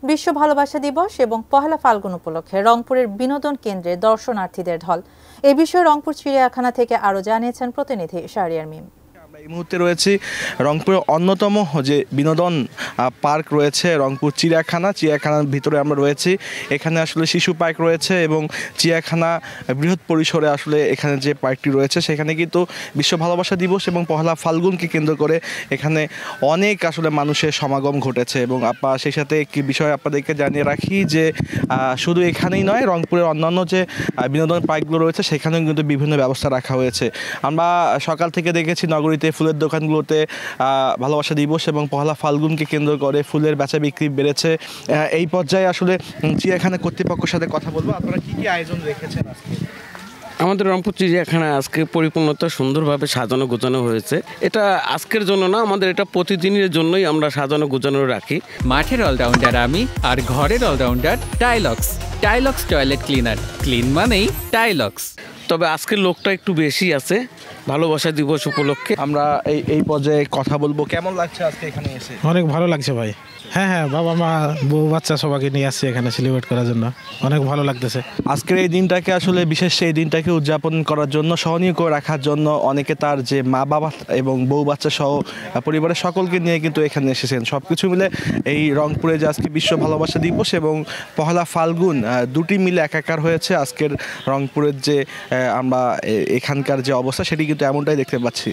বিশ্ব ভালোবাসা দিবস এবং পহেলা ফাল্গুন উপলক্ষে রংপুরের বিনোদন কেন্দ্রে দর্শনার্থীদের ঢল। এ বিষয়ে রংপুর চিড়িয়াখানা থেকে আরও জানিয়েছেন প্রতিনিধি শাহরিয়ার মিম। এই মুহূর্তে রয়েছি রংপুরের অন্যতম যে বিনোদন পার্ক রয়েছে রংপুর চিড়িয়াখানার ভিতরে আমরা রয়েছি। এখানে আসলে শিশু পার্ক রয়েছে এবং চিড়িয়াখানা বৃহৎ পরিসরে আসলে এখানে যে পার্কটি রয়েছে সেখানে কিন্তু বিশ্ব ভালোবাসা দিবস এবং পহেলা ফাল্গুনকে কেন্দ্র করে এখানে অনেক আসলে মানুষের সমাগম ঘটেছে। এবং সেই সাথে একটি বিষয় আপনাদেরকে জানিয়ে রাখি যে শুধু এখানেই নয়, রংপুরের অন্যান্য যে বিনোদন পার্কগুলো রয়েছে সেখানেও কিন্তু বিভিন্ন ব্যবস্থা রাখা হয়েছে। আমরা সকাল থেকে দেখেছি নগরীতে ফুলের দোকানগুলোতে ভালোবাসা দিবস এবং পহেলা ফাল্গুনকে কেন্দ্র করে ফুলের বেচা বিক্রি বেড়েছে। এই পর্যায়ে আসলে চিড়িয়াখানা কর্তৃপক্ষের সাথে কথা বলবো। আপনারা কি কি আয়োজন রেখেছেন আজকে? আমাদের রংপুর চিড়িয়াখানা আজকে পরিপূর্ণতা সুন্দরভাবে সাজানো গোছানো হয়েছে। এটা আজকের জন্য না, আমাদের এটা প্রতিদিনের জন্যই আমরা সাজানো গোছানো রাখি। মাঠের অলরাউন্ডার আমি, আর ঘরের allrounder Tilex. Tilex toilet cleaner, clean মানেই টাইলক্স। তবে আজকের লোকটা একটু বেশি আছে ভালোবাসা দিবস উপলক্ষে। আমরা এই পর্যায়ে কথা বলবো। কেমন লাগছে আজকে এখানে এসে? অনেক ভালো লাগছে ভাই। হ্যাঁ, বাবা মা বউ বাচ্চা সবাইকে নিয়ে আসছে এখানে সেলিব্রেট করার জন্য। অনেক ভালো লাগতেছে। আজকের এই দিনটাকে আসলে বিশেষ এই দিনটাকে উদযাপন করার জন্য, সহনীয় করে রাখার জন্য অনেকে তার যে মা বাবা এবং বউ বাচ্চা সহ পরিবারের সকলকে নিয়ে কিন্তু এখানে এসেছেন। সব কিছু মিলে এই রংপুরে যে আজকে বিশ্ব ভালোবাসা দিবস এবং পহেলা ফাল্গুন দুটি মিলে একাকার হয়েছে। আজকের রংপুরের যে আমরা এখানকার যে অবস্থা সেটি কিন্তু এমনটাই দেখতে পাচ্ছি।